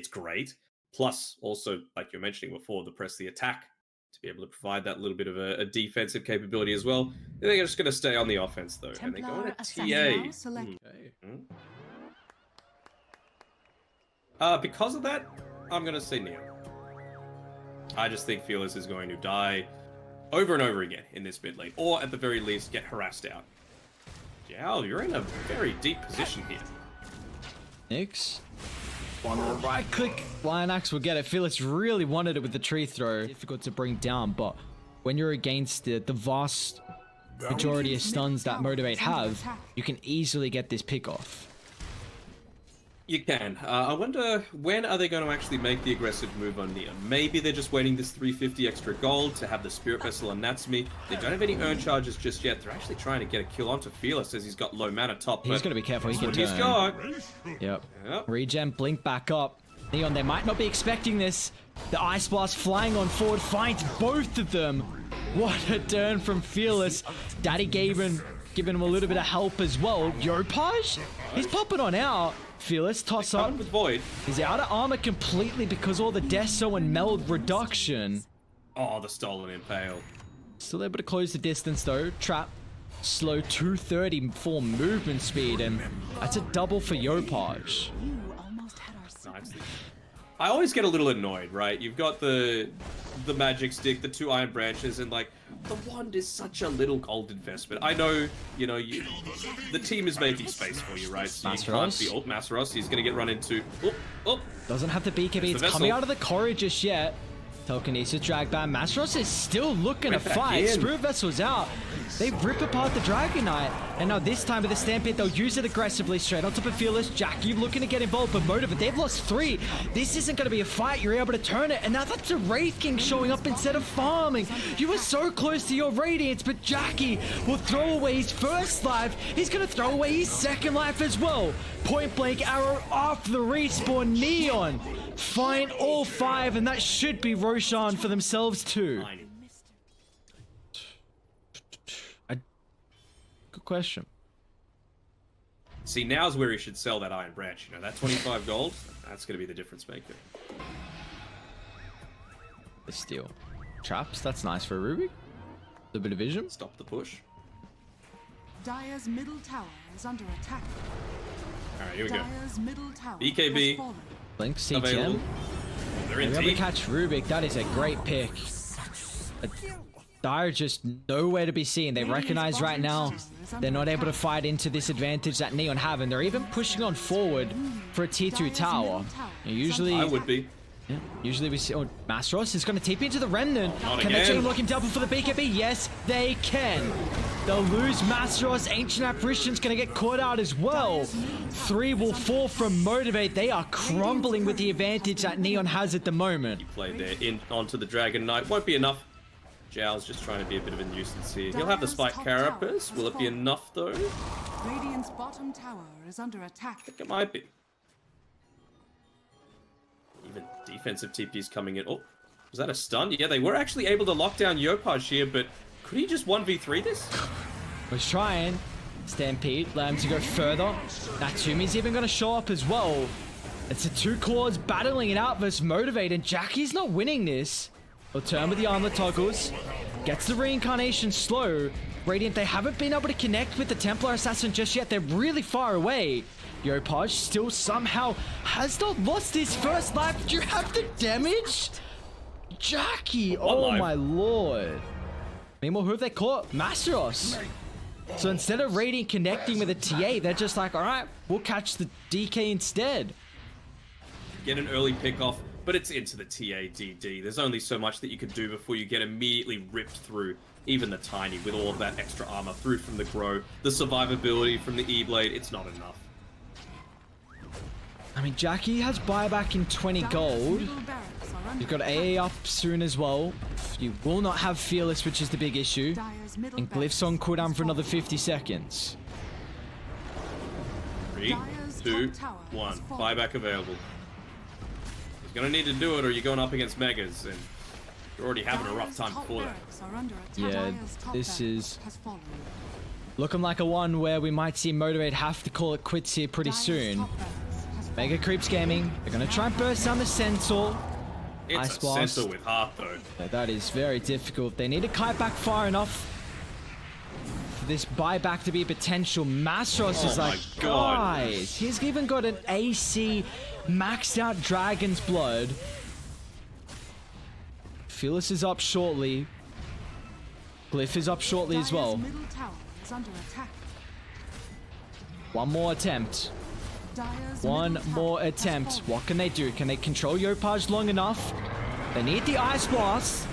great. Plus, also, like you're mentioning before, the press the attack to be able to provide that little bit of a defensive capability as well. They're just going to stay on the offense, though. And they're going to TA. Because of that, I'm going to say Neon. I just think Fearless is going to die over and over again in this mid lane, or at the very least, get harassed out. Jao, you're in a very deep position here. Nyx. One right click. Lion Axe will get it. Fearless really wanted it with the tree throw. Difficult to bring down, but when you're against the vast majority of stuns that Motivate have, you can easily get this pick off. You can. I wonder, when are they going to actually make the aggressive move on Neon? Maybe they're just waiting this 350 extra gold to have the Spirit Vessel on Natsumi. They don't have any earn charges just yet. They're actually trying to get a kill onto Fearless as he's got low mana top. He's got to be careful. He can turn. He's got. Yep. Regen, blink back up. Neon, they might not be expecting this. The Ice Blast flying on forward finds both of them. What a turn from Fearless. Daddy giving him a little bit of help as well. Yopaj? He's popping on out. Fearless, toss up. With Void. He's out of armor completely because all the Deso and Meld reduction. Oh, the Stolen Impale. Still able to close the distance though. Trap. Slow 230 for movement speed, and that's a double for Yopaj. Nice. I always get a little annoyed, right? You've got the magic stick, the 2 iron branches, and like the wand is such a little gold investment. I know, you know, the team is making space for you, right? So you can't be Masaros. He's gonna get run into. Doesn't have the BKB. It's coming out of the corridor just yet. Telekinesis drag ban. Masaros is still looking to fight. Spirit Vessel's out. They rip apart the Dragon Knight. And now this time with the Stampede, they'll use it aggressively straight on top of Fearless. Jackie looking to get involved, but Motivate, they've lost 3. This isn't going to be a fight. You're able to turn it. And now that's a Wraith King showing up instead of farming. You were so close to your Radiance, but Jackie will throw away his first life. He's going to throw away his second life as well. Point blank arrow off the respawn. Neon find all 5, and that should be Roshan for themselves too. Good question. See, now's where he should sell that Iron Branch. You know, that 25 gold, that's going to be the difference maker. The steal. Traps, that's nice for a Rubik. A bit of vision. Stop the push. Dire's middle tower is under attack. Alright, here we go. Dire's middle tower BKB. Blink, CTM. They're in deep. deep. Catch Rubik, that is a great pick. Dire just nowhere to be seen. They recognize right now they're not able to fight into this advantage that Neon have, and they're even pushing on forward for a tier 2 tower. And usually, I would be. Yeah, usually we see. Oh, Masteros is going to TP into the Remnant. Can they chain lock him double for the BKB? Yes, they can. They'll lose Masteros. Ancient Apparition's going to get caught out as well. 3 will fall from Motivate. They are crumbling with the advantage that Neon has at the moment. He played there in onto the Dragon Knight. Won't be enough. Zhao's just trying to be a bit of a nuisance here. He'll have the Spike Carapace. Will it be enough though? Radiant's bottom tower is under attack. I think it might be. Even defensive TP's coming in. Oh, was that a stun? Yeah, they were actually able to lock down Yopaj here, but could he just 1v3 this? Was trying. Stampede, let him to go further. Natsumi's even going to show up as well. It's the 2 claws battling it out versus Motivate, and Jackie's not winning this. He'll turn with the armlet toggles. Gets the reincarnation slow. Radiant, they haven't been able to connect with the Templar Assassin just yet. They're really far away. Yopaj still somehow has not lost his first life. Do you have the damage? Jackie, oh my lord. Meanwhile, who have they caught? Masteros. So instead of Radiant connecting with a TA, they're just like, all right, we'll catch the DK instead. Get an early pick off, but it's into the TADD. There's only so much that you can do before you get immediately ripped through. Even the Tiny with all of that extra armor through from the Grow, the survivability from the E-Blade, it's not enough. I mean, Jackie has buyback in 20 gold. You've got AA up soon as well. You will not have Fearless, which is the big issue. And Glyph's on cooldown for another 50 seconds. 3, 2, 1. Buyback available. He's gonna need to do it or you're going up against Megas, and you're already having a rough time before that. Yeah, this is looking like a one where we might see Motivate have to call it quits here pretty soon. Mega Creeps Gaming. They're going to try and burst down the Centaur. It's Ice a Blast. sensor with heart, though. That is very difficult. They need to kite back far enough for this buyback to be a potential. Mastros is my like, God. guys, he's even got an AC maxed out Dragon's Blood. Fearless is up shortly. Glyph is up shortly as well. Dire's middle tower is under attack. One more attempt. Dire's One middle more tower has attempt. fallen. What can they do? Can they control Yopaj long enough? They need the Ice Blast.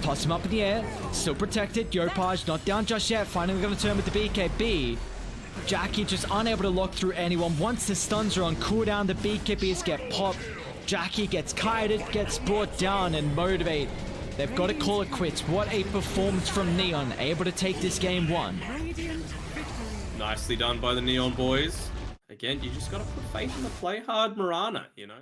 Toss him up in the air. Still protected. Yopaj not down just yet. Finally going to turn with the BKB. Jackie just unable to lock through anyone. Once the stuns are on cooldown, the BKBs get popped. Jackie gets kited, gets brought down, and Motivate. They've got to call it quits. What a performance from Neon. Able to take this game 1. Radiant victory. Nicely done by the Neon boys. Again, you just got to put faith in the play hard Marana, you know?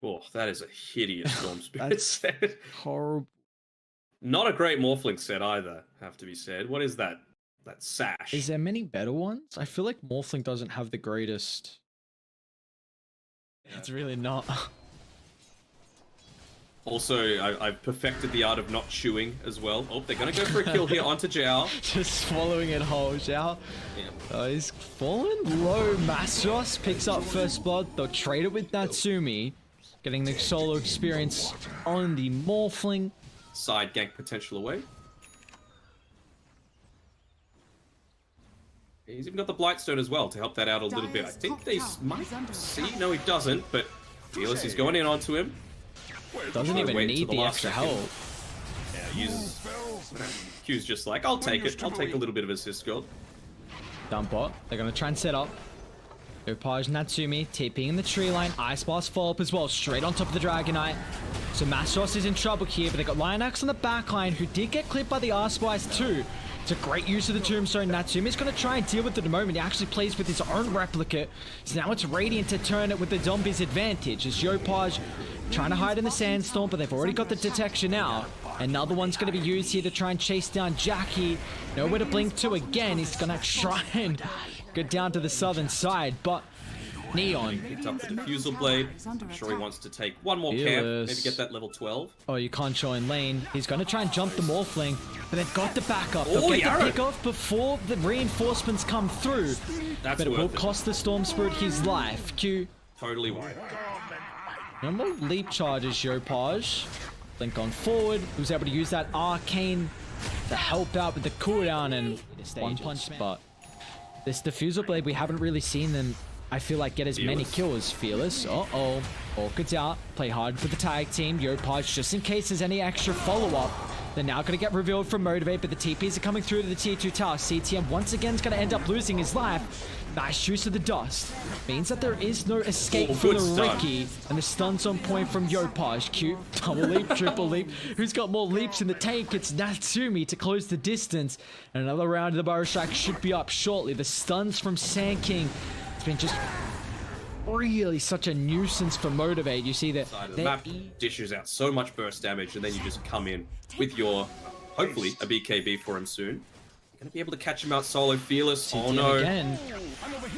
Oh, that is a hideous Storm Spirit That's set. horrible. Not a great Morphling set either, have to be said. What is that? That sash. Is there many better ones? I feel like Morphling doesn't have the greatest. It's really not. Also, I've perfected the art of not chewing as well. Oh, they're going to go for a kill here onto Zhao. Just swallowing it whole. Zhao. Yeah. He's fallen low. Mastros picks up first blood. They'll trade it with Natsumi. Getting the solo experience on the Morphling. Side gank potential away. He's even got the Blightstone as well to help that out a little bit. I think they might see. No, he doesn't, but Fearless is going in onto him. Doesn't even Wait need until the last extra second. help. Yeah, uses... Q's just like, I'll take it. I'll take a little bit of assist gold. Dump bot. They're going to try and set up. Yopaj Natsumi TPing in the tree line. Ice Blast follow up as well. Straight on top of the Dragonite. So Mastros is in trouble here, but they got Lionax on the back line, who did get clipped by the Arspice too. It's a great use of the Tombstone. Natsumi's going to try and deal with it at the moment. He actually plays with his own replicate. So now it's Radiant to turn it with the Zombies' advantage. As Yopaj trying to hide in the Sandstorm, but they've already got the detection out. Another one's going to be used here to try and chase down Jackie. Nowhere to blink to again. He's going to try and get down to the southern side, but Neon. Picked up the Diffusal Blade. I'm sure he wants to take one more camp. Fearless. Maybe get that level 12. Oh, you can't show in lane. He's going to try and jump the Morphling, but they've got the backup. They'll Oh, get Yarrow. the pick off before the reinforcements come through. That's But it will worth it. cost the Storm Spirit his life. Q. Totally worth it. No more leap charges, Yopaj. Blink on forward. He was able to use that arcane to help out with the cooldown and one punch. But this Diffusal Blade, we haven't really seen them, I feel like, get as many Fearless. kills. Fearless. Uh-oh. Orchid's out. Play hard for the tag team. Yopaj, just in case there's any extra follow-up. They're now going to get revealed from Motivate, but the TPs are coming through to the tier 2 tower. CTM once again is going to end up losing his life. Nice use of the dust. Means that there is no escape Oh, for good the stun. Ricky. And the stun's on point from Yopaj. Cute. Double leap, triple leap. Who's got more leaps in the tank? It's Natsumi to close the distance. And another round of the Burrow Strike should be up shortly. The stuns from Sand King. It's been just really such a nuisance for Motivate. You see that Side of the they map dishes out so much burst damage, and then you just come in with your, hopefully, a BKB for him soon. You're going to be able to catch him out solo. Fearless. Oh CTM no. again.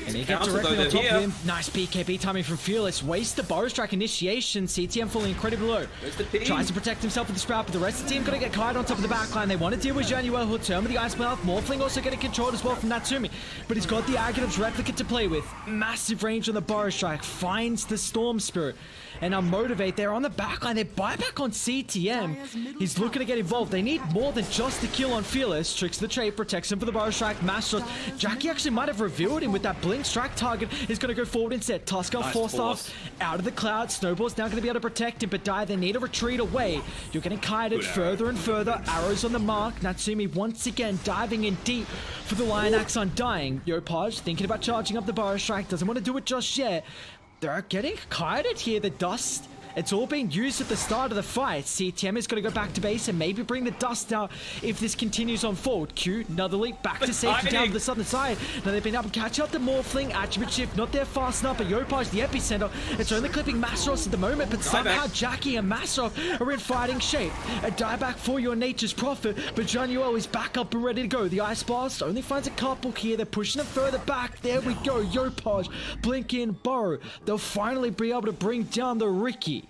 And he gets Counter, directly though, on they're top of here. him. Nice BKB timing from Fearless. Waste the Burrow Strike initiation. CTM falling incredibly low. There's the ping. Tries to protect himself with the Sprout, but the rest of the team going to get caught on top of the backline. They want to deal with Januel, who'll turn with the Ice Mouth. Morphling also getting controlled as well from Natsumi. But he's got the Aghanov's replicate to play with. Massive range on the Burrow Strike. Finds the Storm Spirit. And now Motivate, they're on the backline. They buy back on CTM. He's looking to get involved. They need more than just the kill on Fearless. Tricks the trade, protects him for the Burrow Strike. Mastros. Jackie actually might have revealed him with that blink strike target. He's going to go forward instead. Tusker Nice forced force. off out of the cloud. Snowball's now going to be able to protect him, but they need a retreat away. You're getting kited Good arrow. further and further. Arrows on the mark. Natsumi once again diving in deep for the Lion Axe Undying. Yopaj thinking about charging up the Burrow Strike. Doesn't want to do it just yet. They're getting kited here. The dust It's all being used at the start of the fight. CTM is going to go back to base and maybe bring the dust out if this continues on forward. Q, another leap, back to safety down to the southern side. Now they've been able to catch up the Morphling, attribute shift, not there fast enough, but Yopaj, the epicenter. It's only clipping Masros at the moment, but somehow Jackie and Masrov are in fighting shape. A dieback for your nature's prophet, but Januel is back up and ready to go. The Ice Blast only finds a couple here. They're pushing it further back. There we go. Yopaj, Blink in, Burrow. They'll finally be able to bring down the Ricky.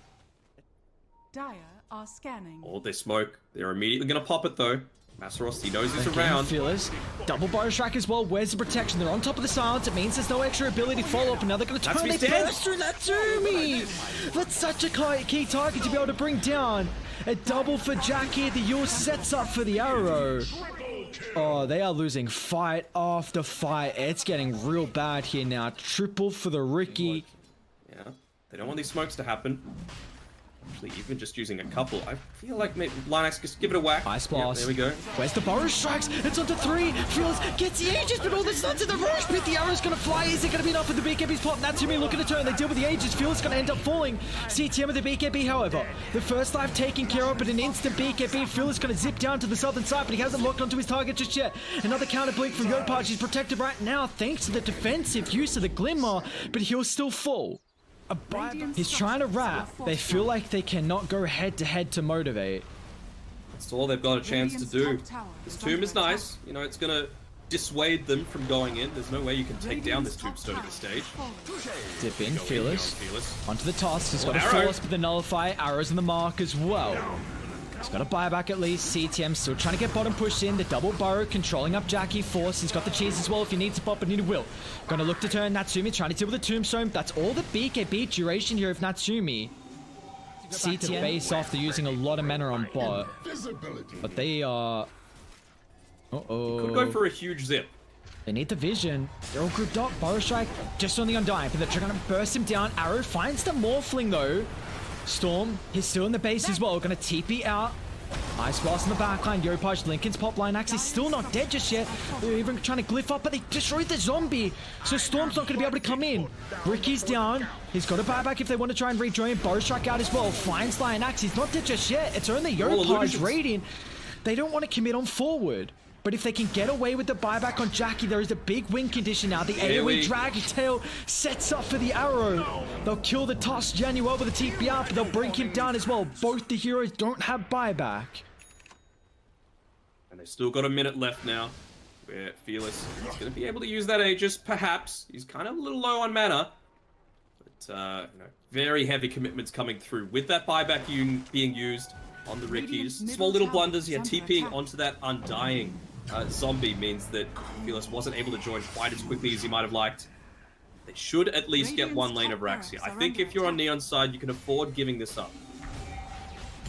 Dire are scanning. All this smoke. They're immediately going to pop it though. Masros, he knows he's around. Feelers. Double Burrow Strike as well. Where's the protection? They're on top of the silence. It means there's no extra ability to follow up. And now they're going to turn. They burst through Natsumi. That's such a key target to be able to bring down. A double for Jackie. The Yule sets up for the arrow. Oh, they are losing fight after fight. It's getting real bad here now. Triple for the Ricky. Yeah, they don't want these smokes to happen. Actually, even just using a couple, I feel like maybe Linax just give it a whack. Ice Blast. Yeah, there we go. Where's the Burrow Strikes? It's onto 3. Feels gets the Aegis, but all the stuns in the rush pit. The arrow's gonna fly. Is it gonna be enough for the BKB's pop? Natsumi looking to turn. They deal with the Aegis. Feels gonna end up falling. CTM with the BKB, however. The first life taken care of, but an instant BKB. Phil is gonna zip down to the southern side, but he hasn't locked onto his target just yet. Another counter blink from Yopaj. He's protected right now thanks to the defensive use of the Glimmer, but he'll still fall. He's trying to wrap. They feel like they cannot go head to head to Motivate. That's all they've got a chance to do. This tomb is nice. You know, it's going to dissuade them from going in. There's no way you can take down this tombstone at this stage. Dip in, Fearless. Onto the toss. He's got a arrow. force with the nullify. Arrows in the mark as well. He's got a buyback at least. CTM still trying to get bottom pushed in. The double Burrow controlling up Jackie. Force. He's got the cheese as well if he needs to pop it, he will. Gonna look to turn Natsumi. Trying to deal with the tombstone. That's all the BKB duration here of Natsumi. CTM base off. They're using a lot of mana on bot. But they are... Uh-oh. Could go for a huge zip. They need the vision. They're all grouped up. Burrow Strike just on the Undying. But they're trying to burst him down. Arrow finds the Morphling though. Storm, he's still in the base as well. Gonna TP out. Ice Blast in the backline. Yopaj, Lincoln's pop line axe is still not dead just yet. They're even trying to glyph up, but they destroyed the zombie. So Storm's not gonna be able to come in. Ricky's down. He's got a buyback if they want to try and rejoin. Burrow Strike out as well. Finds Lion Axe. He's not dead just yet. It's only Yopaj raiding. They don't want to commit on forward. But if they can get away with the buyback on Jackie, there is a big win condition now. The AoE Drag Tail sets up for the arrow. They'll kill the toss Januel with a TPR, but they'll bring him down as well. Both the heroes don't have buyback. And they've still got a minute left now. Where Fearless is going to be able to use that Aegis, perhaps. He's kind of a little low on mana. But, you know, very heavy commitments coming through. With that buyback being used on the Rickies. Small little blunders, yeah, TPing onto that Undying zombie means that Fearless wasn't able to join quite as quickly as he might have liked. They should at least get one lane of racks here. I think if you're on Neon's side, you can afford giving this up.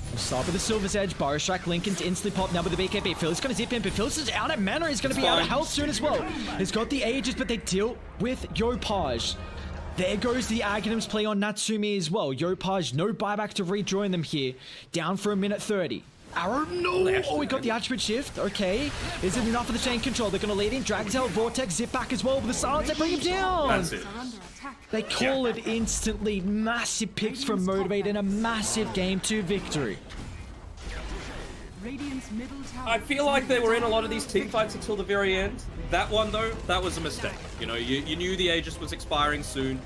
We'll start with the Silver's Edge. Burrow Strike, Lincoln's instantly pop now with the BKB. Phil's going to zip in, but Phil's is out of mana. He's going to be out of health soon as well. He's got the Aegis, but they deal with Yopaj. There goes the Aghanims play on Natsumi as well. Yopaj, no buyback to rejoin them here. Down for a minute 30. Arrow, no! Oh, we got the attribute shift. Okay. Is it enough for the chain control? They're going to lead in. Dragtail, Vortex, zip back as well with the silence. They bring him down! That's it. They call it instantly. Massive picks from Motivate and a massive Game 2 victory. I feel like they were in a lot of these team fights until the very end. That one, though, that was a mistake. You know, you knew the Aegis was expiring soon.